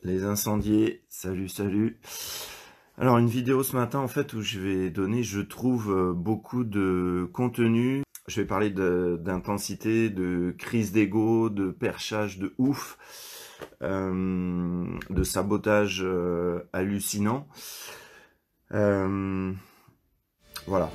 Les incendiés, salut, salut. Alors une vidéo ce matin en fait où je vais donner, je trouve, beaucoup de contenu. Je vais parler d'intensité, de crise d'ego, de perchage de ouf, de sabotage hallucinant. Voilà.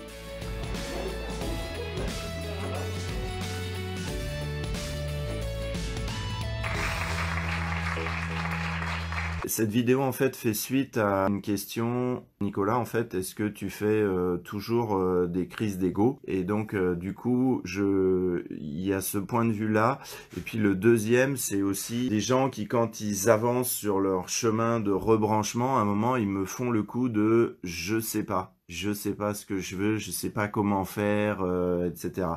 Cette vidéo en fait fait suite à une question. Nicolas, en fait, est-ce que tu fais toujours des crises d'ego? Et donc du coup, il y a ce point de vue-là. Et puis le deuxième, c'est aussi des gens qui, quand ils avancent sur leur chemin de rebranchement, à un moment, ils me font le coup de je sais pas ce que je veux, je sais pas comment faire, etc.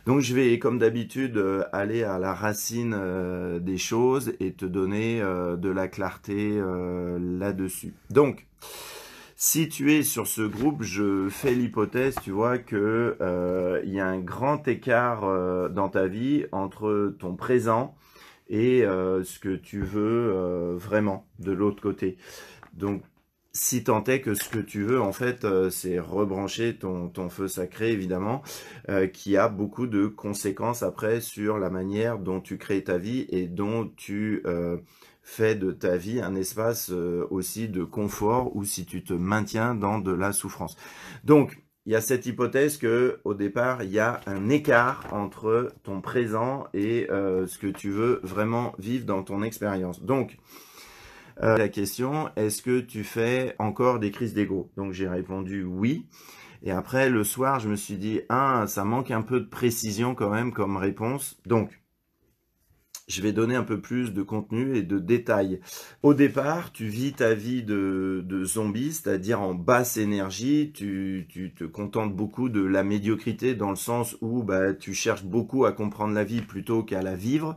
Donc je vais, comme d'habitude, aller à la racine des choses et te donner de la clarté là-dessus. Donc, si tu es sur ce groupe, je fais l'hypothèse, tu vois, que il y a un grand écart dans ta vie entre ton présent et ce que tu veux vraiment de l'autre côté. Donc, si tant est que ce que tu veux, en fait, c'est rebrancher ton feu sacré, évidemment, qui a beaucoup de conséquences après sur la manière dont tu crées ta vie et dont tu fais de ta vie un espace aussi de confort ou si tu te maintiens dans de la souffrance. Donc, il y a cette hypothèse que au départ, il y a un écart entre ton présent et ce que tu veux vraiment vivre dans ton expérience. Donc, la question, est-ce que tu fais encore des crises d'ego? Donc j'ai répondu oui. Et après, le soir, je me suis dit, ah, ça manque un peu de précision quand même comme réponse. Donc, je vais donner un peu plus de contenu et de détails. Au départ, tu vis ta vie de zombie, c'est-à-dire en basse énergie. Tu te contentes beaucoup de la médiocrité dans le sens où bah, tu cherches beaucoup à comprendre la vie plutôt qu'à la vivre.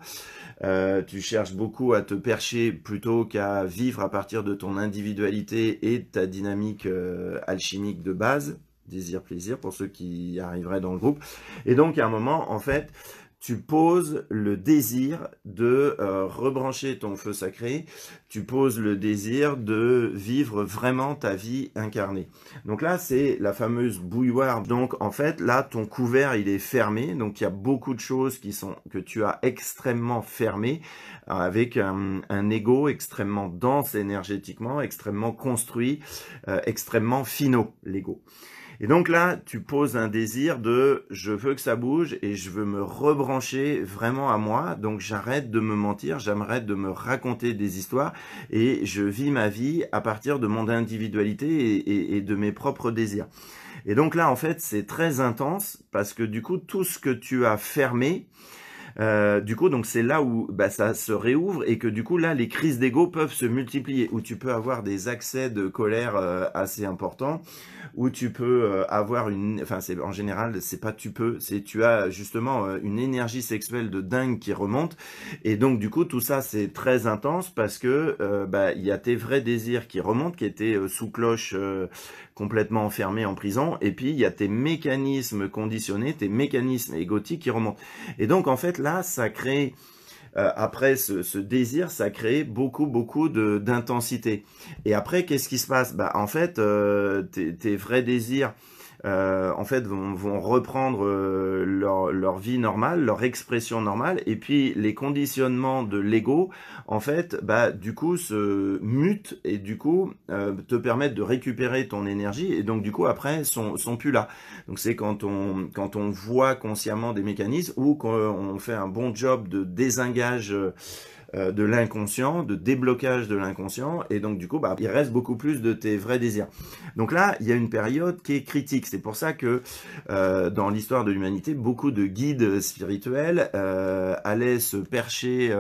Tu cherches beaucoup à te percher plutôt qu'à vivre à partir de ton individualité et de ta dynamique alchimique de base. Désir, plaisir pour ceux qui arriveraient dans le groupe. Et donc, à un moment, en fait, tu poses le désir de rebrancher ton feu sacré, tu poses le désir de vivre vraiment ta vie incarnée. Donc là, c'est la fameuse bouilloire. Donc en fait, là, ton couvert, il est fermé. Donc il y a beaucoup de choses que tu as extrêmement fermées, avec un ego extrêmement dense énergétiquement, extrêmement construit, extrêmement finot, l'ego. Et donc là, tu poses un désir de je veux que ça bouge et je veux me rebrancher vraiment à moi. Donc j'arrête de me mentir, j'arrête de me raconter des histoires et je vis ma vie à partir de mon individualité et de mes propres désirs. Et donc là, en fait, c'est très intense parce que du coup, tout ce que tu as fermé, du coup, donc c'est là où bah, ça se réouvre et que du coup là, les crises d'ego peuvent se multiplier, où tu peux avoir des accès de colère assez importants, où tu peux avoir enfin c'est en général c'est pas c'est tu as justement une énergie sexuelle de dingue qui remonte et donc du coup tout ça c'est très intense parce que bah il y a tes vrais désirs qui remontent, qui étaient sous cloche complètement enfermés en prison, et puis il y a tes mécanismes conditionnés, tes mécanismes égotiques qui remontent. Et donc en fait là, ça crée, après ce désir, ça crée beaucoup d'intensité. Et après, qu'est-ce qui se passe? Bah en fait, tes vrais désirs, en fait, vont reprendre leur vie normale, leur expression normale, et puis les conditionnements de l'ego, en fait, bah du coup se mutent et du coup te permettent de récupérer ton énergie, et donc du coup après sont plus là. Donc c'est quand on voit consciemment des mécanismes ou qu'on fait un bon job de désengage de l'inconscient, de déblocage de l'inconscient, et donc du coup, bah, il reste beaucoup plus de tes vrais désirs. Donc là, il y a une période qui est critique. C'est pour ça que dans l'histoire de l'humanité, beaucoup de guides spirituels allaient se percher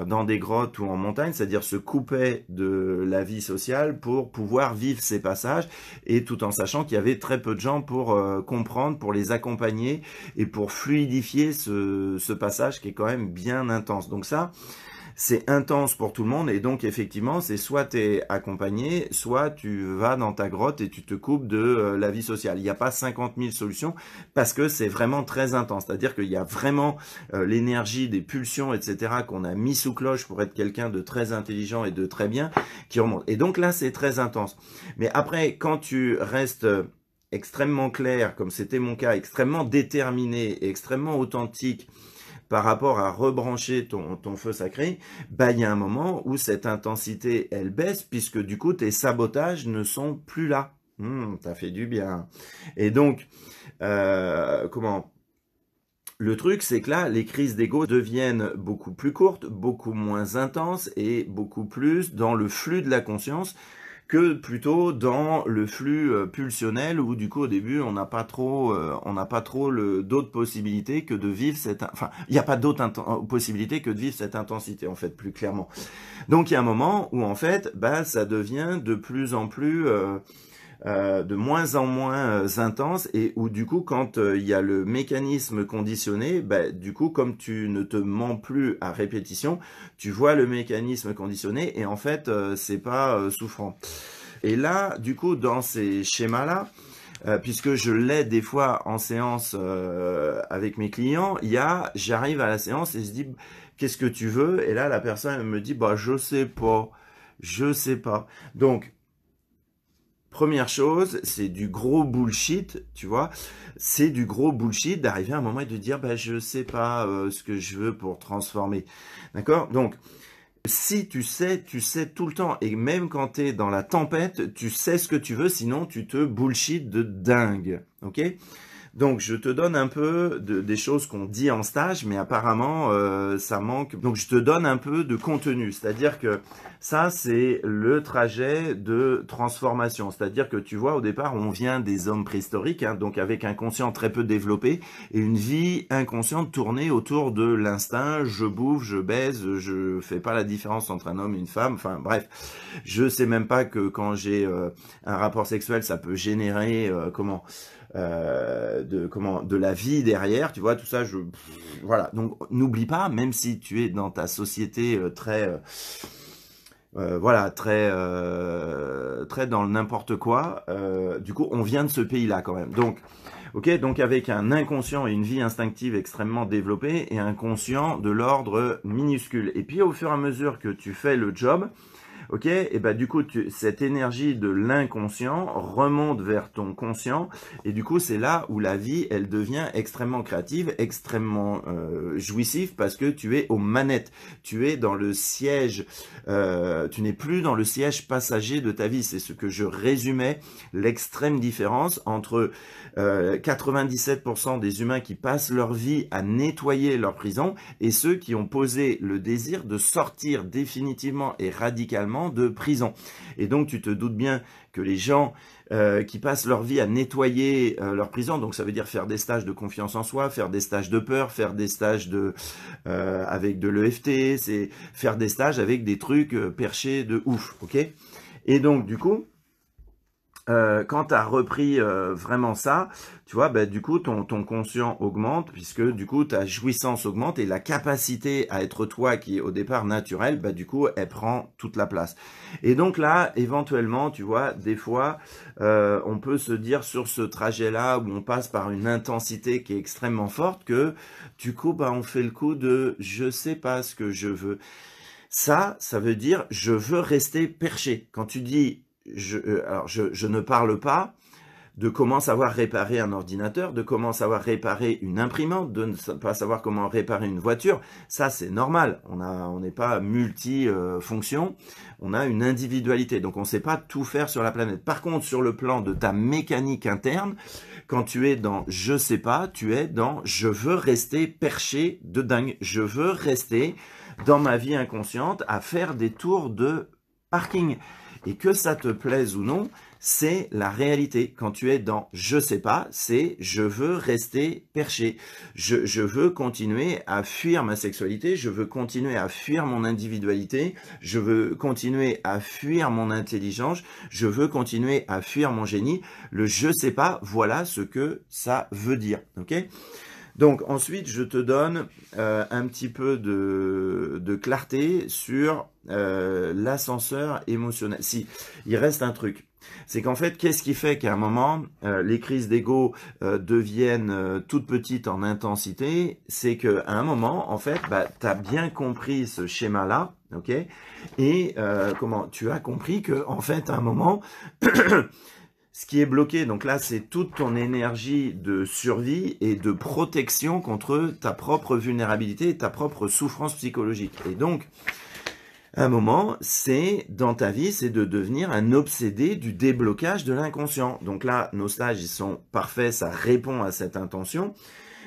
dans des grottes ou en montagne, c'est-à-dire se coupaient de la vie sociale pour pouvoir vivre ces passages, et tout en sachant qu'il y avait très peu de gens pour comprendre, pour les accompagner et pour fluidifier ce passage qui est quand même bien intense. Donc ça, c'est intense pour tout le monde et donc effectivement c'est soit tu es accompagné, soit tu vas dans ta grotte et tu te coupes de la vie sociale. Il n'y a pas 50 000 solutions parce que c'est vraiment très intense, c'est-à-dire qu'il y a vraiment l'énergie des pulsions, etc. qu'on a mis sous cloche pour être quelqu'un de très intelligent et de très bien qui remonte. Et donc là c'est très intense. Mais après quand tu restes extrêmement clair, comme c'était mon cas, extrêmement déterminé, extrêmement authentique par rapport à rebrancher ton feu sacré, bah il y a un moment où cette intensité, elle baisse, puisque du coup, tes sabotages ne sont plus là. T'as fait du bien. Et donc, le truc, c'est que là, les crises d'ego deviennent beaucoup plus courtes, beaucoup moins intenses et beaucoup plus dans le flux de la conscience que plutôt dans le flux pulsionnel où du coup au début on n'a pas trop d'autres possibilités que de vivre cette, enfin il n'y a pas d'autres possibilités que de vivre cette intensité en fait plus clairement. Donc il y a un moment où en fait bah ça devient de plus en plus de moins en moins intense et où du coup quand il y a le mécanisme conditionné, bah, du coup comme tu ne te mens plus à répétition, tu vois le mécanisme conditionné et en fait c'est pas souffrant. Et là du coup dans ces schémas là, puisque je l'aide des fois en séance avec mes clients, j'arrive à la séance et je dis qu'est-ce que tu veux, et là la personne me dit bah je sais pas. Donc première chose, c'est du gros bullshit, tu vois. C'est du gros bullshit d'arriver à un moment et de dire, bah, je sais pas ce que je veux pour transformer. D'accord? Donc, si tu sais tout le temps. Et même quand tu es dans la tempête, tu sais ce que tu veux, sinon tu te bullshit de dingue. Ok? Donc, je te donne un peu des choses qu'on dit en stage, mais apparemment, ça manque. Donc, je te donne un peu de contenu. C'est-à-dire que ça, c'est le trajet de transformation. C'est-à-dire que tu vois, au départ, on vient des hommes préhistoriques, hein, donc avec un conscient très peu développé et une vie inconsciente tournée autour de l'instinct. Je bouffe, je baise, je fais pas la différence entre un homme et une femme. Enfin, bref, je sais même pas que quand j'ai un rapport sexuel, ça peut générer de la vie derrière, tu vois, tout ça, voilà. Donc, n'oublie pas, même si tu es dans ta société très très dans le n'importe quoi, du coup, on vient de ce pays-là quand même. Donc, ok, donc avec un inconscient et une vie instinctive extrêmement développée et un conscient de l'ordre minuscule. Et puis, au fur et à mesure que tu fais le job, ok, et bah du coup cette énergie de l'inconscient remonte vers ton conscient et du coup c'est là où la vie elle devient extrêmement créative, extrêmement jouissive parce que tu es aux manettes, tu es dans le siège, tu n'es plus dans le siège passager de ta vie. C'est ce que je résumais, l'extrême différence entre 97% des humains qui passent leur vie à nettoyer leur prison et ceux qui ont posé le désir de sortir définitivement et radicalement de prison. Et donc tu te doutes bien que les gens qui passent leur vie à nettoyer leur prison, donc ça veut dire faire des stages de confiance en soi, faire des stages de peur, faire des stages avec de l'EFT, c'est faire des stages avec des trucs perchés de ouf, ok? Et donc du coup, quand tu as repris vraiment ça, tu vois, bah, du coup, ton conscient augmente, puisque du coup, ta jouissance augmente et la capacité à être toi, qui est au départ naturelle, bah, du coup, elle prend toute la place. Et donc là, éventuellement, tu vois, des fois, on peut se dire sur ce trajet-là, où on passe par une intensité qui est extrêmement forte, que du coup, bah, on fait le coup de « je sais pas ce que je veux ». Ça veut dire « je veux rester perché ». Quand tu dis je ne parle pas de comment savoir réparer un ordinateur, de comment savoir réparer une imprimante, de ne pas savoir comment réparer une voiture. Ça, c'est normal. On n'est pas multi-fonction. On a une individualité. Donc, on ne sait pas tout faire sur la planète. Par contre, sur le plan de ta mécanique interne, quand tu es dans « je sais pas », tu es dans « je veux rester perché de dingue ». Je veux rester dans ma vie inconsciente à faire des tours de parking. Et que ça te plaise ou non, c'est la réalité. Quand tu es dans « je sais pas », c'est « je veux rester perché ». Je veux continuer à fuir ma sexualité, je veux continuer à fuir mon individualité, je veux continuer à fuir mon intelligence, je veux continuer à fuir mon génie. Le « je sais pas », voilà ce que ça veut dire. Ok ? Donc ensuite, je te donne un petit peu de clarté sur l'ascenseur émotionnel. Si, il reste un truc. C'est qu'en fait, qu'est-ce qui fait qu'à un moment, les crises d'ego deviennent toutes petites en intensité? C'est qu'à un moment, en fait, bah, tu as bien compris ce schéma-là, ok? Et tu as compris que, en fait, à un moment, ce qui est bloqué, donc là, c'est toute ton énergie de survie et de protection contre ta propre vulnérabilité et ta propre souffrance psychologique. Et donc, à un moment, c'est dans ta vie, c'est de devenir un obsédé du déblocage de l'inconscient. Donc là, nos stages, ils sont parfaits, ça répond à cette intention.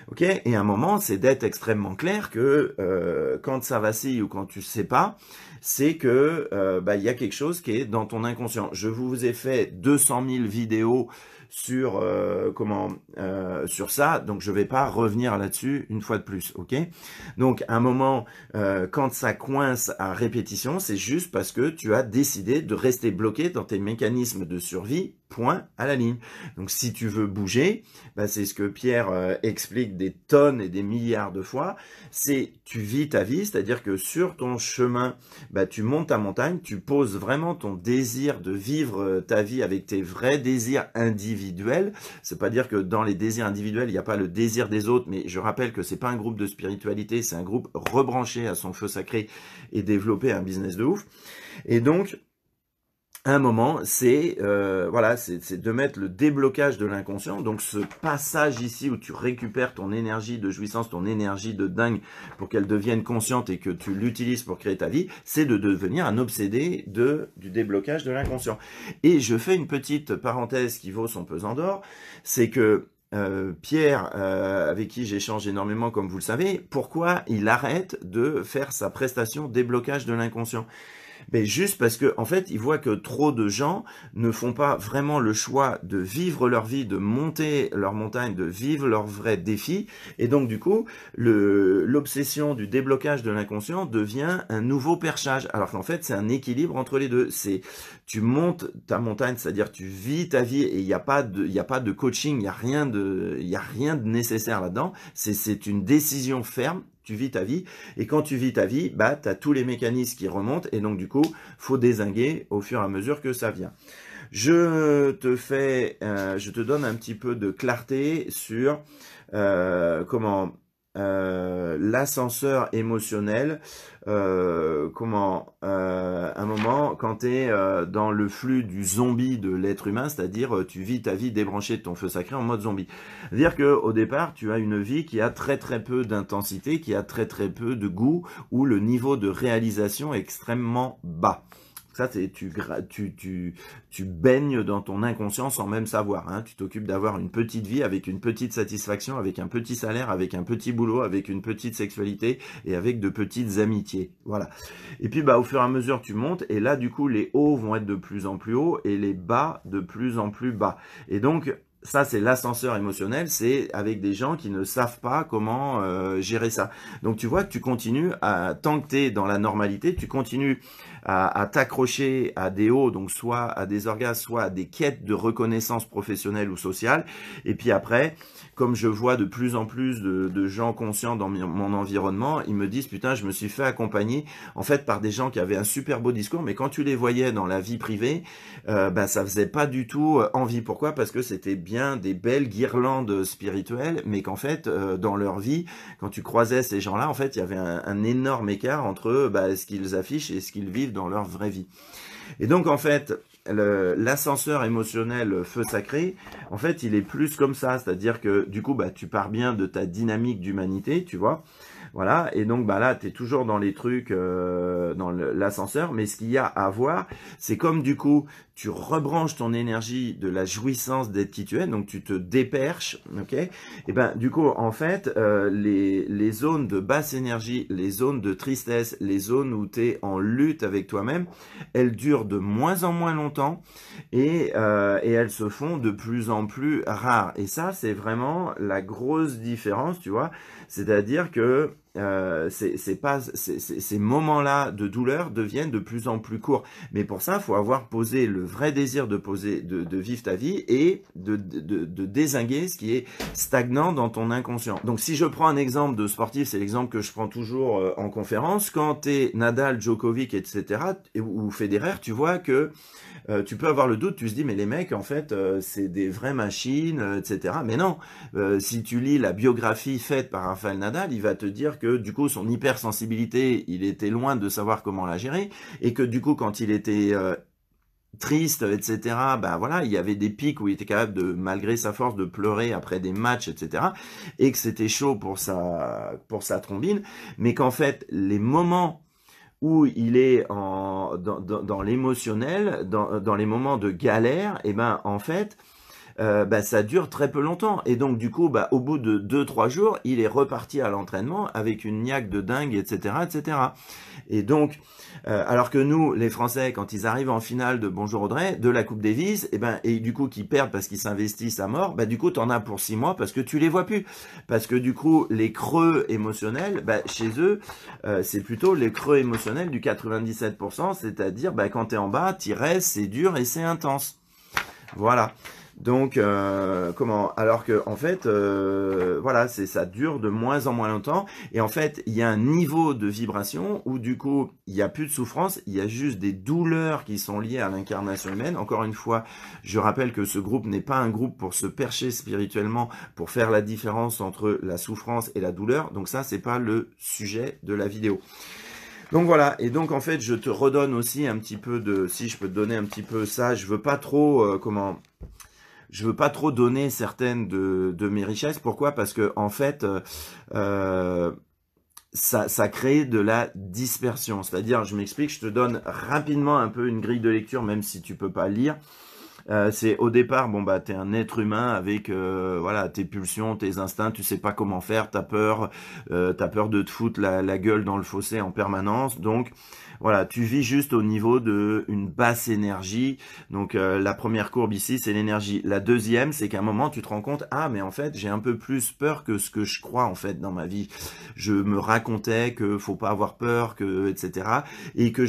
Ok, et à un moment, c'est d'être extrêmement clair que quand ça vacille ou quand tu sais pas, c'est que y a quelque chose qui est dans ton inconscient. Je vous ai fait 200 000 vidéos sur sur ça, donc je vais pas revenir là-dessus une fois de plus, ok? Donc à un moment, quand ça coince à répétition, c'est juste parce que tu as décidé de rester bloqué dans tes mécanismes de survie, point à la ligne. Donc si tu veux bouger, bah, c'est ce que Pierre explique des tonnes et des milliards de fois, c'est tu vis ta vie, c'est-à-dire que sur ton chemin, bah, tu montes ta montagne, tu poses vraiment ton désir de vivre ta vie avec tes vrais désirs individuels. C'est pas dire que dans les désirs individuels, il n'y a pas le désir des autres, mais je rappelle que c'est pas un groupe de spiritualité, c'est un groupe rebranché à son feu sacré et développer un business de ouf. Et donc, à un moment, c'est de mettre le déblocage de l'inconscient. Donc ce passage ici où tu récupères ton énergie de jouissance, ton énergie de dingue pour qu'elle devienne consciente et que tu l'utilises pour créer ta vie, c'est de devenir un obsédé du déblocage de l'inconscient. Et je fais une petite parenthèse qui vaut son pesant d'or, c'est que Pierre, avec qui j'échange énormément comme vous le savez, pourquoi il arrête de faire sa prestation déblocage de l'inconscient? Mais juste parce que, en fait, ils voient que trop de gens ne font pas vraiment le choix de vivre leur vie, de monter leur montagne, de vivre leurs vrais défis. Et donc, du coup, l'obsession du déblocage de l'inconscient devient un nouveau perchage. Alors qu'en fait, c'est un équilibre entre les deux. C'est, tu montes ta montagne, c'est-à-dire tu vis ta vie et il n'y a pas de coaching, il n'y a rien de nécessaire là-dedans. C'est une décision ferme. Tu vis ta vie, et quand tu vis ta vie, bah, tu as tous les mécanismes qui remontent, et donc du coup, faut dézinguer au fur et à mesure que ça vient. Je te donne un petit peu de clarté sur l'ascenseur émotionnel, un moment, quand tu es dans le flux du zombie de l'être humain, c'est-à-dire tu vis ta vie débranchée de ton feu sacré en mode zombie. C'est-à-dire qu'au départ, tu as une vie qui a très très peu d'intensité, qui a très très peu de goût, où le niveau de réalisation est extrêmement bas. Ça, tu baignes dans ton inconscient sans même savoir. Hein. Tu t'occupes d'avoir une petite vie avec une petite satisfaction, avec un petit salaire, avec un petit boulot, avec une petite sexualité et avec de petites amitiés. Voilà. Et puis, bah, au fur et à mesure, tu montes. Et là, du coup, les hauts vont être de plus en plus hauts et les bas de plus en plus bas. Et donc, ça, c'est l'ascenseur émotionnel, c'est avec des gens qui ne savent pas comment gérer ça. Donc, tu vois que tu continues tant que tu es dans la normalité, tu continues à t'accrocher à des hauts, donc soit à des orgasmes, soit à des quêtes de reconnaissance professionnelle ou sociale. Et puis après, comme je vois de plus en plus de gens conscients dans mon environnement, ils me disent, putain, je me suis fait accompagner en fait par des gens qui avaient un super beau discours, mais quand tu les voyais dans la vie privée, ça faisait pas du tout envie. Pourquoi? Parce que c'était bien des belles guirlandes spirituelles, mais qu'en fait, dans leur vie, quand tu croisais ces gens-là, en fait, il y avait un énorme écart entre ce qu'ils affichent et ce qu'ils vivent dans leur vraie vie. Et donc, en fait, l'ascenseur émotionnel feu sacré, en fait, il est plus comme ça, c'est-à-dire que du coup, tu pars bien de ta dynamique d'humanité, tu vois. Voilà, et donc là, tu es toujours dans les trucs, dans l'ascenseur, mais ce qu'il y a à voir, c'est comme du coup, tu rebranches ton énergie de la jouissance d'être qui tu es, donc tu te déperches, ok? Et du coup, en fait, les zones de basse énergie, les zones de tristesse, les zones où tu es en lutte avec toi-même, elles durent de moins en moins longtemps et elles se font de plus en plus rares. Et ça, c'est vraiment la grosse différence, tu vois? C'est-à-dire que ces moments-là de douleur deviennent de plus en plus courts. Mais pour ça, il faut avoir posé le vrai désir de vivre ta vie et de dézinguer ce qui est stagnant dans ton inconscient. Donc si je prends un exemple de sportif, c'est l'exemple que je prends toujours en conférence, quand tu es Nadal, Djokovic, etc., ou Federer, tu vois que tu peux avoir le doute, tu te dis mais les mecs en fait c'est des vraies machines, etc. Mais non, si tu lis la biographie faite par Rafael Nadal, il va te dire que du coup son hypersensibilité, il était loin de savoir comment la gérer, et que du coup quand il était triste, etc., ben voilà, il y avait des pics où il était capable de, malgré sa force, de pleurer après des matchs, etc., et que c'était chaud pour sa trombine, mais qu'en fait les moments où il est dans l'émotionnel, dans les moments de galère, et ben en fait, ça dure très peu longtemps. Et donc du coup, au bout de 2-3 jours, il est reparti à l'entraînement avec une niaque de dingue, etc., etc. Et donc, alors que nous, les Français, quand ils arrivent en finale de Bonjour Audrey, de la Coupe Davis, et du coup qu'ils perdent parce qu'ils s'investissent à mort, du coup t'en as pour 6 mois parce que tu les vois plus. Parce que du coup, les creux émotionnels, chez eux, c'est plutôt les creux émotionnels du 97%, c'est-à-dire quand t'es en bas, t'y restes, c'est dur et c'est intense. Voilà. Donc, alors que en fait, voilà, ça dure de moins en moins longtemps. Et en fait, il y a un niveau de vibration où du coup, il n'y a plus de souffrance, il y a juste des douleurs qui sont liées à l'incarnation humaine. Encore une fois, je rappelle que ce groupe n'est pas un groupe pour se percher spirituellement, pour faire la différence entre la souffrance et la douleur. Donc ça, c'est pas le sujet de la vidéo. Donc voilà, et donc en fait, je te redonne aussi un petit peu si je peux te donner un petit peu ça, je veux pas trop, je veux pas trop donner certaines de mes richesses. Pourquoi? Parce que en fait, ça crée de la dispersion. C'est-à-dire, je m'explique, je te donne rapidement un peu une grille de lecture, même si tu peux pas lire. C'est au départ, t'es un être humain avec voilà, tes pulsions, tes instincts, tu sais pas comment faire, t'as peur de te foutre la gueule dans le fossé en permanence. Donc voilà, tu vis juste au niveau de une basse énergie. Donc la première courbe ici, c'est l'énergie. La deuxième, c'est qu'à un moment, tu te rends compte, ah mais en fait, j'ai un peu plus peur que ce que je crois en fait dans ma vie. Je me racontais que faut pas avoir peur, que etc. Et que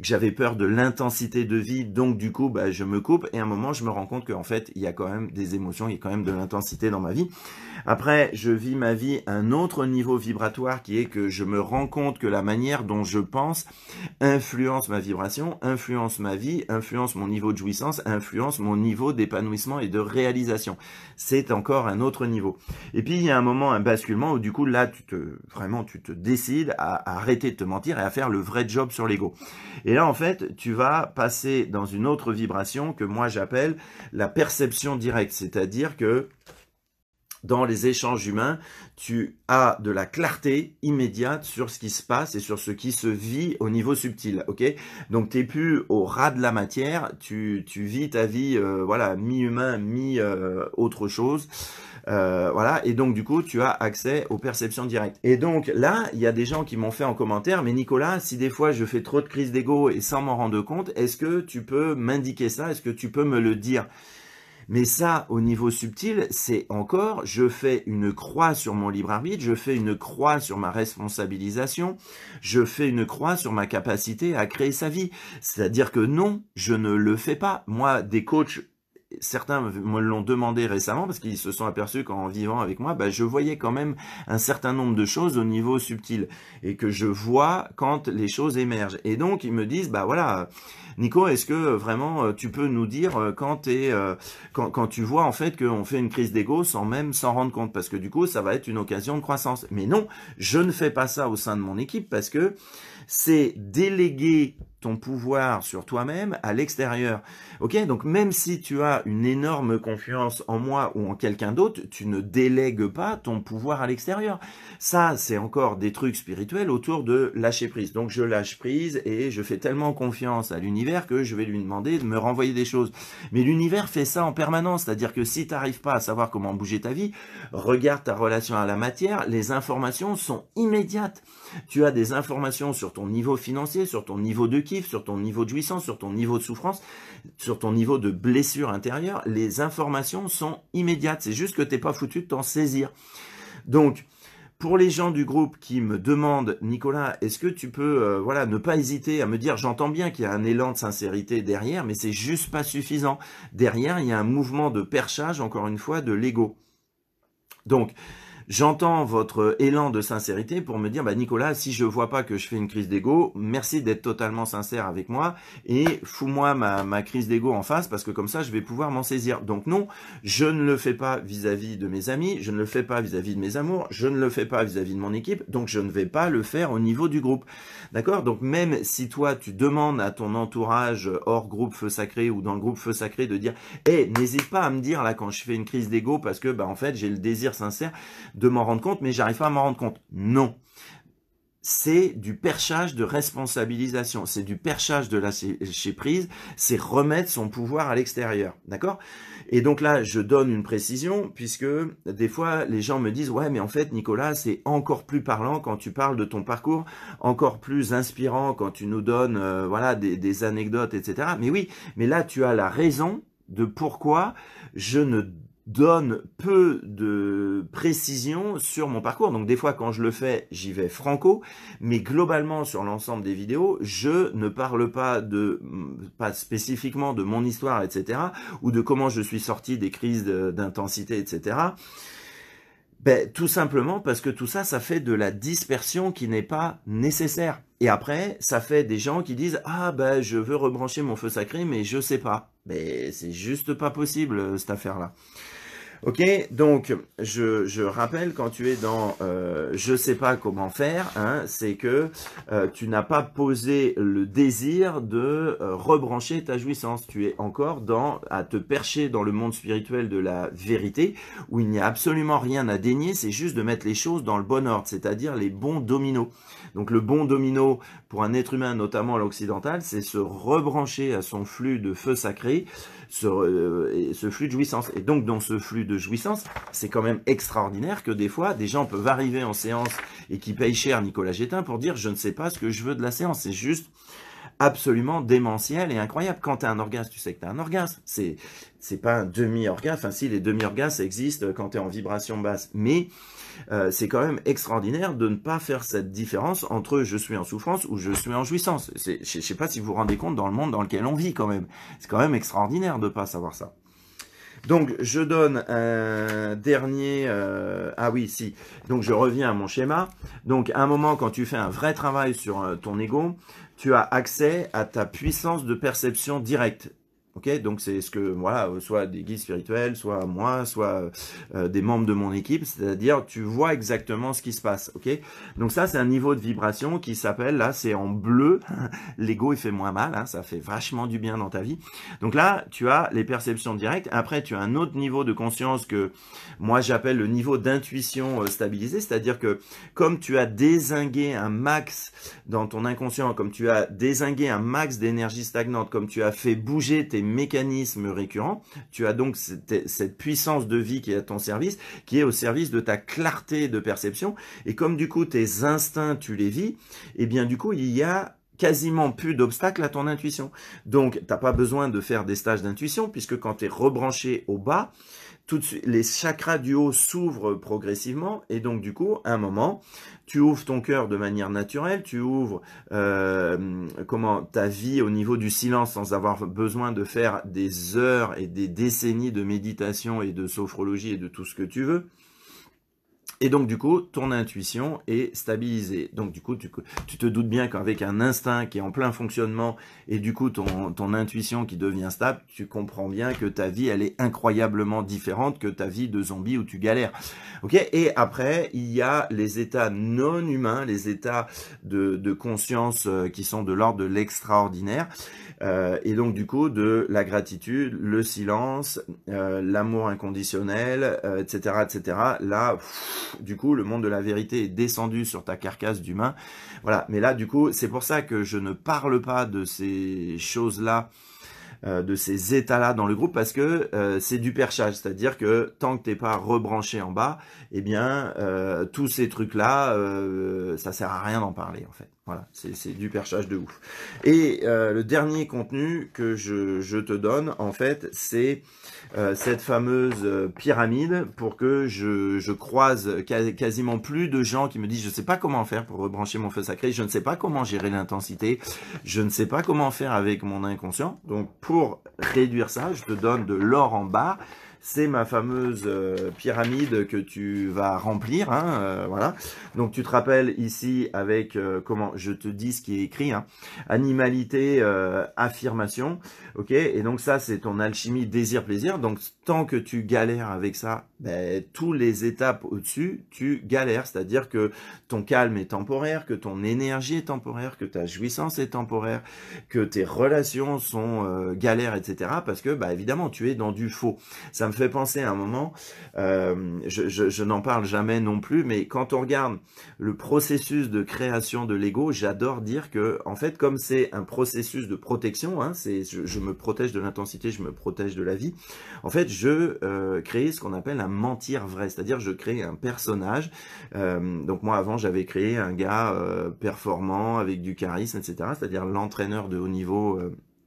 j'avais peur de l'intensité de vie. Donc du coup, je me coupe. Et à un moment, je me rends compte qu'en fait, il y a quand même des émotions, il y a quand même de l'intensité dans ma vie. Après, je vis ma vie à un autre niveau vibratoire qui est que je me rends compte que la manière dont je pense influence ma vibration, influence ma vie, influence mon niveau de jouissance, influence mon niveau d'épanouissement et de réalisation. C'est encore un autre niveau. Et puis, il y a un moment, un basculement où du coup, là, tu te décides à arrêter de te mentir et à faire le vrai job sur l'ego. Et là, en fait, tu vas passer dans une autre vibration que moi j'appelle la perception directe. C'est-à-dire que dans les échanges humains, tu as de la clarté immédiate sur ce qui se passe et sur ce qui se vit au niveau subtil, ok? Donc, tu n'es plus au ras de la matière, tu vis ta vie, voilà, mi-humain, mi-autre chose. Voilà, et donc du coup, tu as accès aux perceptions directes. Et donc là, il y a des gens qui m'ont fait en commentaire, mais Nicolas, si des fois je fais trop de crises d'ego et sans m'en rendre compte, est-ce que tu peux m'indiquer ça? Est-ce que tu peux me le dire? Mais ça, au niveau subtil, c'est encore, je fais une croix sur mon libre arbitre, je fais une croix sur ma responsabilisation, je fais une croix sur ma capacité à créer sa vie. C'est-à-dire que non, je ne le fais pas. Moi, des coachs, certains me l'ont demandé récemment parce qu'ils se sont aperçus qu'en vivant avec moi, je voyais quand même un certain nombre de choses au niveau subtil et que je vois quand les choses émergent. Et donc, ils me disent, voilà, Nico, est-ce que vraiment tu peux nous dire quand tu vois en fait qu'on fait une crise d'ego sans même s'en rendre compte? Parce que du coup, ça va être une occasion de croissance. Mais non, je ne fais pas ça au sein de mon équipe parce que c'est déléguer ton pouvoir sur toi-même à l'extérieur. Ok, donc même si tu as une énorme confiance en moi ou en quelqu'un d'autre, tu ne délègues pas ton pouvoir à l'extérieur. Ça, c'est encore des trucs spirituels autour de lâcher prise. Donc je lâche prise et je fais tellement confiance à l'univers que je vais lui demander de me renvoyer des choses. Mais l'univers fait ça en permanence, c'est-à-dire que si tu n'arrives pas à savoir comment bouger ta vie, regarde ta relation à la matière, les informations sont immédiates. Tu as des informations sur ton niveau financier, sur ton niveau de kiff, sur ton niveau de jouissance, sur ton niveau de souffrance, sur ton niveau de blessure intérieure. Les informations sont immédiates. C'est juste que tu n'es pas foutu de t'en saisir. Donc, Pour les gens du groupe qui me demandent, Nicolas, est-ce que tu peux voilà, ne pas hésiter à me dire, j'entends bien qu'il y a un élan de sincérité derrière, mais c'est juste pas suffisant. Derrière, il y a un mouvement de perchage, encore une fois, de l'ego. Donc, j'entends votre élan de sincérité pour me dire, bah Nicolas, si je vois pas que je fais une crise d'ego, merci d'être totalement sincère avec moi et fous-moi ma crise d'ego en face parce que comme ça, je vais pouvoir m'en saisir. Donc non, je ne le fais pas vis-à-vis de mes amis, je ne le fais pas vis-à-vis de mes amours, je ne le fais pas vis-à-vis de mon équipe, donc je ne vais pas le faire au niveau du groupe. D'accord? Donc même si toi, tu demandes à ton entourage hors groupe Feu Sacré ou dans le groupe Feu Sacré de dire, hey, n'hésite pas à me dire là quand je fais une crise d'ego parce que bah en fait, j'ai le désir sincère de m'en rendre compte, mais j'arrive pas à m'en rendre compte. Non. C'est du perchage de responsabilisation, c'est du perchage de lâcher prise, c'est remettre son pouvoir à l'extérieur, d'accord? Et donc là, je donne une précision, puisque des fois, les gens me disent, ouais, mais en fait, Nicolas, c'est encore plus parlant quand tu parles de ton parcours, encore plus inspirant quand tu nous donnes, voilà, des anecdotes, etc. Mais oui, mais là, tu as la raison de pourquoi je ne donne peu de précision sur mon parcours. Donc des fois, quand je le fais, j'y vais franco, mais globalement, sur l'ensemble des vidéos, je ne parle pas spécifiquement de mon histoire, etc., ou de comment je suis sorti des crises d'intensité, etc., ben, tout simplement parce que tout ça, ça fait de la dispersion qui n'est pas nécessaire. Et après, ça fait des gens qui disent « Ah, ben, je veux rebrancher mon feu sacré, mais je sais pas. » Mais c'est juste pas possible, cette affaire-là. Ok, donc je rappelle quand tu es dans je sais pas comment faire, hein, c'est que tu n'as pas posé le désir de rebrancher ta jouissance. Tu es encore à te percher dans le monde spirituel de la vérité où il n'y a absolument rien à dénier, c'est juste de mettre les choses dans le bon ordre, c'est-à-dire les bons dominos. Donc le bon domino pour un être humain, notamment l'occidental, c'est se rebrancher à son flux de feu sacré, ce flux de jouissance. Et donc dans ce flux de jouissance, c'est quand même extraordinaire que des fois, des gens peuvent arriver en séance et qui payent cher Nicolas Gétin pour dire « je ne sais pas ce que je veux de la séance ». C'est juste absolument démentiel et incroyable. Quand tu as un orgasme, tu sais que tu as un orgasme. C'est pas un demi-orgasme. Enfin si, les demi-orgasmes existent quand tu es en vibration basse. Mais c'est quand même extraordinaire de ne pas faire cette différence entre je suis en souffrance ou je suis en jouissance. Je ne sais pas si vous vous rendez compte dans le monde dans lequel on vit quand même. C'est quand même extraordinaire de ne pas savoir ça. Donc, je donne un dernier... ah oui, si. Donc, je reviens à mon schéma. Donc, à un moment, quand tu fais un vrai travail sur ton ego, tu as accès à ta puissance de perception directe. Ok, donc c'est ce que, voilà, soit des guides spirituels, soit moi, soit des membres de mon équipe, c'est-à-dire tu vois exactement ce qui se passe, ok. Donc ça, c'est un niveau de vibration qui s'appelle, là, c'est en bleu, l'ego, il fait moins mal, hein, ça fait vachement du bien dans ta vie. Donc là, tu as les perceptions directes, après tu as un autre niveau de conscience que moi j'appelle le niveau d'intuition stabilisé, c'est-à-dire que comme tu as dézingué un max dans ton inconscient, comme tu as dézingué un max d'énergie stagnante, comme tu as fait bouger tes mécanismes récurrents, tu as donc cette puissance de vie qui est à ton service, qui est au service de ta clarté de perception, et comme du coup tes instincts, tu les vis, et bien du coup il y a quasiment plus d'obstacles à ton intuition. Donc, tu n'as pas besoin de faire des stages d'intuition, puisque quand tu es rebranché au bas, tout de suite, les chakras du haut s'ouvrent progressivement, et donc du coup, à un moment, tu ouvres ton cœur de manière naturelle, tu ouvres ta vie au niveau du silence sans avoir besoin de faire des heures et des décennies de méditation et de sophrologie et de tout ce que tu veux. Et donc, du coup, ton intuition est stabilisée. Donc, du coup, tu te doutes bien qu'avec un instinct qui est en plein fonctionnement et du coup, ton intuition qui devient stable, tu comprends bien que ta vie, elle est incroyablement différente que ta vie de zombie où tu galères. Ok? Et après, il y a les états non humains, les états de conscience qui sont de l'ordre de l'extraordinaire. Et donc, du coup, de la gratitude, le silence, l'amour inconditionnel, etc., etc. Là, du coup, le monde de la vérité est descendu sur ta carcasse d'humain. Voilà. Mais là, du coup, c'est pour ça que je ne parle pas de ces choses-là, de ces états-là dans le groupe, parce que c'est du perchage. C'est-à-dire que tant que t'es pas rebranché en bas, eh bien, tous ces trucs-là, ça sert à rien d'en parler, en fait. Voilà, c'est du perchage de ouf. Et le dernier contenu que je te donne, en fait, c'est cette fameuse pyramide pour que je croise quasiment plus de gens qui me disent « Je ne sais pas comment faire pour rebrancher mon feu sacré, je ne sais pas comment gérer l'intensité, je ne sais pas comment faire avec mon inconscient. » Donc, pour réduire ça, je te donne de l'or en barre. C'est ma fameuse pyramide que tu vas remplir, hein, voilà. Donc tu te rappelles ici avec, comment je te dis ce qui est écrit, hein, animalité, affirmation, ok. Et donc ça c'est ton alchimie désir-plaisir. Donc tant que tu galères avec ça, ben, tous les étapes au-dessus, tu galères. C'est-à-dire que ton calme est temporaire, que ton énergie est temporaire, que ta jouissance est temporaire, que tes relations sont galères, etc. Parce que, bah, évidemment, tu es dans du faux. Ça me fait penser à un moment, je n'en parle jamais non plus, mais quand on regarde le processus de création de l'ego, j'adore dire que, en fait, comme c'est un processus de protection, hein, je me protège de l'intensité, je me protège de la vie, en fait, je crée ce qu'on appelle un mentir vrai, c'est-à-dire je crée un personnage. Donc moi, avant, j'avais créé un gars performant, avec du charisme, etc., c'est-à-dire l'entraîneur de haut niveau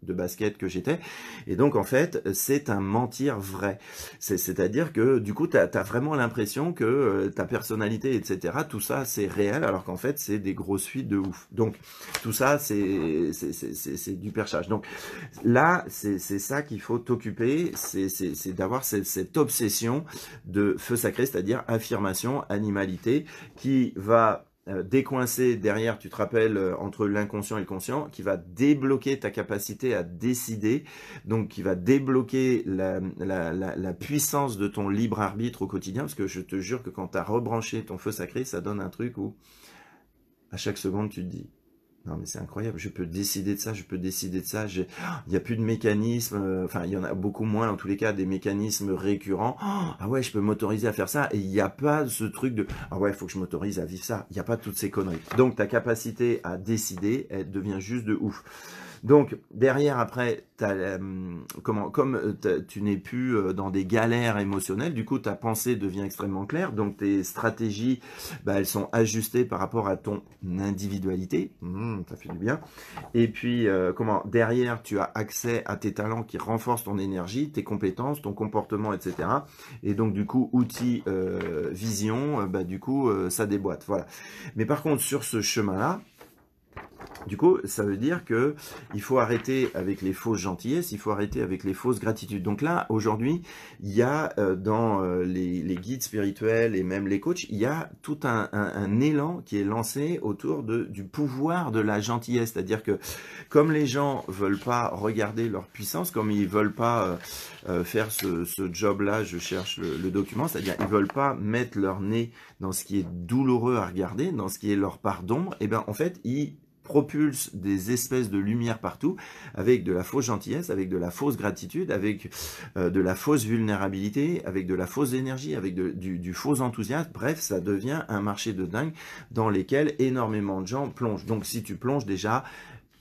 de basket que j'étais. Et donc, en fait, c'est un mentir vrai. C'est-à-dire que, du coup, tu as vraiment l'impression que ta personnalité, etc., tout ça, c'est réel, alors qu'en fait, c'est des grosses fuites de ouf. Donc, tout ça, c'est du perchage. Donc, là, c'est ça qu'il faut t'occuper, c'est d'avoir cette obsession de feu sacré, c'est-à-dire affirmation, animalité, qui va décoincer derrière, tu te rappelles, entre l'inconscient et le conscient, qui va débloquer ta capacité à décider, donc qui va débloquer la puissance de ton libre arbitre au quotidien, parce que je te jure que quand tu as rebranché ton feu sacré, ça donne un truc où à chaque seconde tu te dis non mais c'est incroyable, je peux décider de ça, je peux décider de ça, il n'y a plus de mécanismes, enfin il y en a beaucoup moins en tous les cas, des mécanismes récurrents, ah ouais je peux m'autoriser à faire ça, et il n'y a pas ce truc de, ah ouais il faut que je m'autorise à vivre ça, il n'y a pas toutes ces conneries. Donc ta capacité à décider, elle devient juste de ouf. Donc derrière après, tu n'es plus dans des galères émotionnelles, du coup ta pensée devient extrêmement claire, donc tes stratégies, bah, elles sont ajustées par rapport à ton individualité, ça fait du bien. Et puis derrière tu as accès à tes talents qui renforcent ton énergie, tes compétences, ton comportement, etc. Et donc du coup outils, vision, bah du coup ça déboîte, voilà. Mais par contre sur ce chemin-là, du coup, ça veut dire que il faut arrêter avec les fausses gentillesses, il faut arrêter avec les fausses gratitudes. Donc là, aujourd'hui, il y a dans les guides spirituels et même les coachs, il y a tout un élan qui est lancé autour du pouvoir de la gentillesse. C'est-à-dire que comme les gens veulent pas regarder leur puissance, comme ils veulent pas faire ce job-là, je cherche le document, c'est-à-dire ils veulent pas mettre leur nez dans ce qui est douloureux à regarder, dans ce qui est leur part d'ombre, et bien en fait, ils propulse des espèces de lumière partout, avec de la fausse gentillesse, avec de la fausse gratitude, avec de la fausse vulnérabilité, avec de la fausse énergie, avec du faux enthousiasme. Bref, ça devient un marché de dingue dans lequel énormément de gens plongent. Donc si tu plonges déjà,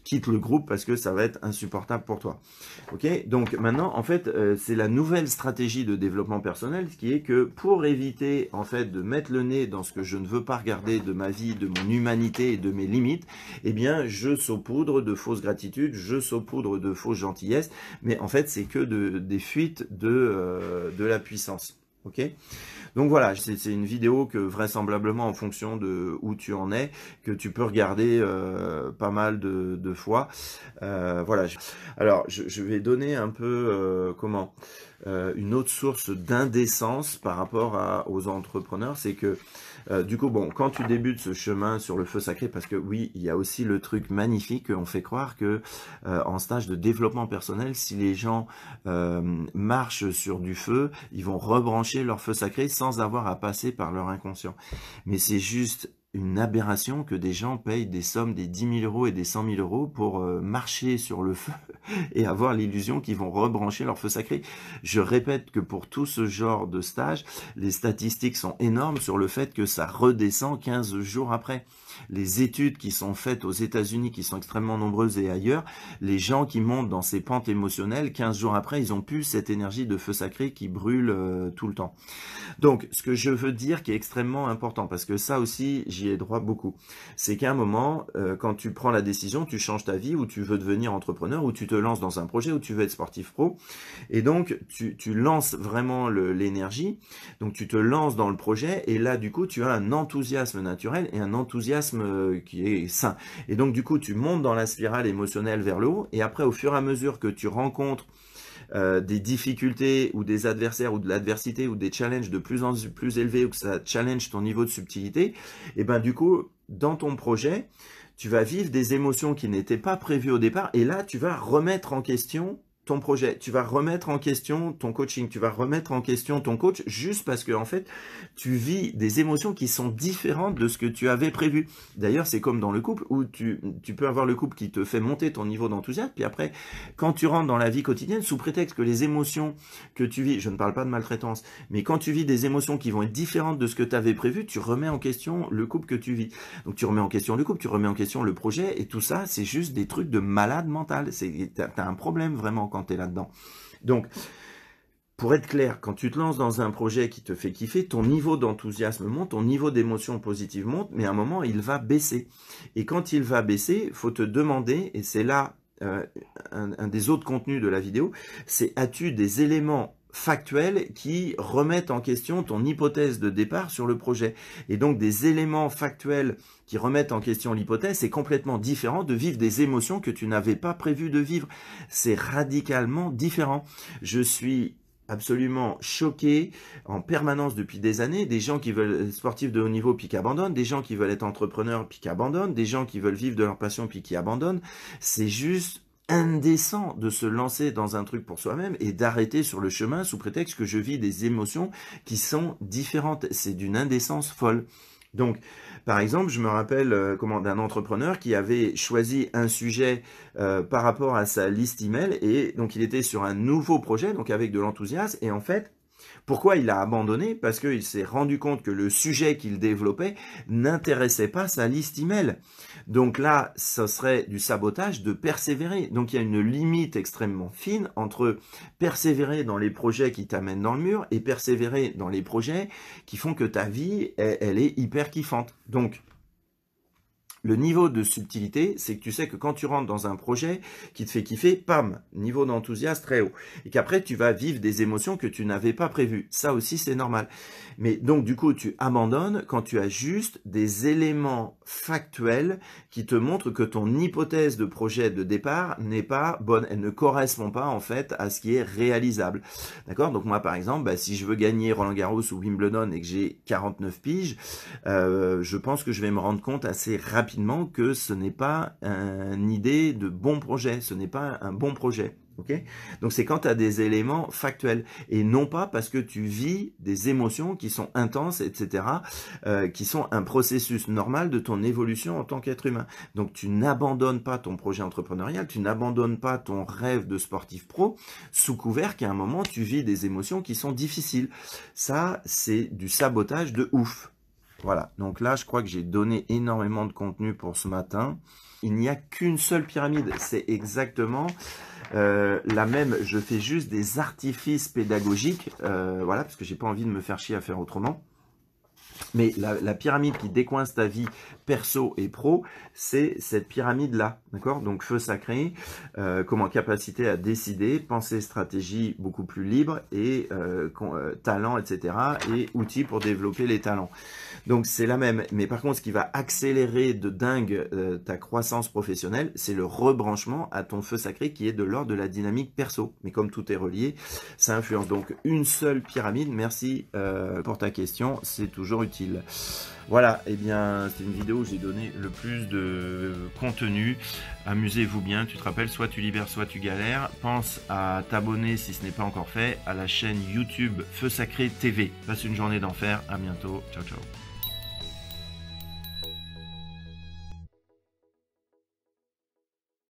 quitte le groupe parce que ça va être insupportable pour toi. Ok, donc maintenant, en fait, c'est la nouvelle stratégie de développement personnel qui est que pour éviter, en fait, de mettre le nez dans ce que je ne veux pas regarder de ma vie, de mon humanité et de mes limites, eh bien, je saupoudre de fausses gratitudes, je saupoudre de fausses gentillesses, mais en fait, c'est que des fuites de la puissance. Ok ? Donc voilà, c'est une vidéo que vraisemblablement en fonction de où tu en es, que tu peux regarder pas mal de fois. Voilà. Alors je vais donner un peu une autre source d'indécence par rapport aux entrepreneurs, c'est que du coup, bon, quand tu débutes ce chemin sur le feu sacré, parce que oui, il y a aussi le truc magnifique, on fait croire que en stage de développement personnel, si les gens marchent sur du feu, ils vont rebrancher leur feu sacré sans avoir à passer par leur inconscient. Mais c'est juste une aberration que des gens payent des sommes des 10 000 € et des 100 000 € pour marcher sur le feu et avoir l'illusion qu'ils vont rebrancher leur feu sacré. Je répète que pour tout ce genre de stage, les statistiques sont énormes sur le fait que ça redescend 15 jours après. les études qui sont faites aux États-Unis, qui sont extrêmement nombreuses et ailleurs, les gens qui montent dans ces pentes émotionnelles, 15 jours après, ils ont plus cette énergie de feu sacré qui brûle tout le temps. Donc, ce que je veux dire qui est extrêmement important, parce que ça aussi, j'y ai droit beaucoup, c'est qu'à un moment, quand tu prends la décision, tu changes ta vie, ou tu veux devenir entrepreneur, ou tu te lances dans un projet, ou tu veux être sportif pro, et donc tu lances vraiment l'énergie, donc tu te lances dans le projet, et là, du coup, tu as un enthousiasme naturel, et un enthousiasme qui est sain. Et donc, du coup, tu montes dans la spirale émotionnelle vers le haut, et après, au fur et à mesure que tu rencontres des difficultés ou des adversaires ou de l'adversité ou des challenges de plus en plus élevés ou que ça challenge ton niveau de subtilité, et ben du coup, dans ton projet, tu vas vivre des émotions qui n'étaient pas prévues au départ et là, tu vas remettre en question ton projet, tu vas remettre en question ton coaching, tu vas remettre en question ton coach juste parce que en fait, tu vis des émotions qui sont différentes de ce que tu avais prévu. D'ailleurs, c'est comme dans le couple où tu peux avoir le couple qui te fait monter ton niveau d'enthousiasme, puis après, quand tu rentres dans la vie quotidienne, sous prétexte que les émotions que tu vis, je ne parle pas de maltraitance, mais quand tu vis des émotions qui vont être différentes de ce que tu avais prévu, tu remets en question le couple que tu vis. Donc tu remets en question le couple, tu remets en question le projet, et tout ça, c'est juste des trucs de malade mental. T'as un problème vraiment quand tu es là-dedans. Donc, pour être clair, quand tu te lances dans un projet qui te fait kiffer, ton niveau d'enthousiasme monte, ton niveau d'émotion positive monte, mais à un moment, il va baisser. Et quand il va baisser, il faut te demander, et c'est là un des autres contenus de la vidéo, c'est as-tu des éléments factuels qui remettent en question ton hypothèse de départ sur le projet. Et donc des éléments factuels qui remettent en question l'hypothèse, c'est complètement différent de vivre des émotions que tu n'avais pas prévu de vivre. C'est radicalement différent. Je suis absolument choqué en permanence depuis des années, des gens qui veulent être sportifs de haut niveau puis qui abandonnent, des gens qui veulent être entrepreneurs puis qui abandonnent, des gens qui veulent vivre de leur passion puis qui abandonnent. C'est juste indécent de se lancer dans un truc pour soi-même et d'arrêter sur le chemin sous prétexte que je vis des émotions qui sont différentes. C'est d'une indécence folle. Donc, par exemple, je me rappelle d'un entrepreneur qui avait choisi un sujet par rapport à sa liste email et donc il était sur un nouveau projet, donc avec de l'enthousiasme, et en fait, pourquoi il a abandonné? Parce qu'il s'est rendu compte que le sujet qu'il développait n'intéressait pas sa liste email. Donc là, ce serait du sabotage de persévérer. Donc il y a une limite extrêmement fine entre persévérer dans les projets qui t'amènent dans le mur et persévérer dans les projets qui font que ta vie, elle est hyper kiffante. Donc, le niveau de subtilité, c'est que tu sais que quand tu rentres dans un projet qui te fait kiffer, pam, niveau d'enthousiasme très haut. Et qu'après, tu vas vivre des émotions que tu n'avais pas prévues. Ça aussi, c'est normal. Mais donc, du coup, tu abandonnes quand tu as juste des éléments factuels qui te montrent que ton hypothèse de projet de départ n'est pas bonne. Elle ne correspond pas, en fait, à ce qui est réalisable. D'accord? Donc, moi, par exemple, si je veux gagner Roland-Garros ou Wimbledon et que j'ai 49 piges, je pense que je vais me rendre compte assez rapidement que ce n'est pas une idée de bon projet, ce n'est pas un bon projet. Okay? Donc c'est quand tu as des éléments factuels et non pas parce que tu vis des émotions qui sont intenses, etc., qui sont un processus normal de ton évolution en tant qu'être humain. Donc tu n'abandonnes pas ton projet entrepreneurial, tu n'abandonnes pas ton rêve de sportif pro sous couvert qu'à un moment tu vis des émotions qui sont difficiles. Ça, c'est du sabotage de ouf. Voilà, donc là, je crois que j'ai donné énormément de contenu pour ce matin. Il n'y a qu'une seule pyramide, c'est exactement la même. Je fais juste des artifices pédagogiques, voilà, parce que j'ai pas envie de me faire chier à faire autrement. Mais la pyramide qui décoince ta vie perso et pro, c'est cette pyramide-là, d'accord? Donc feu sacré, comment capacité à décider, pensée, stratégie beaucoup plus libre et talent, etc. et outils pour développer les talents. Donc c'est la même. Mais par contre, ce qui va accélérer de dingue ta croissance professionnelle, c'est le rebranchement à ton feu sacré qui est de l'ordre de la dynamique perso. Mais comme tout est relié, ça influence. Donc une seule pyramide. Merci pour ta question, c'est toujours utile. Voilà, et bien c'est une vidéo où j'ai donné le plus de contenu. Amusez-vous bien, tu te rappelles, soit tu libères, soit tu galères. Pense à t'abonner si ce n'est pas encore fait à la chaîne YouTube Feu Sacré TV. Passe une journée d'enfer, à bientôt, ciao ciao.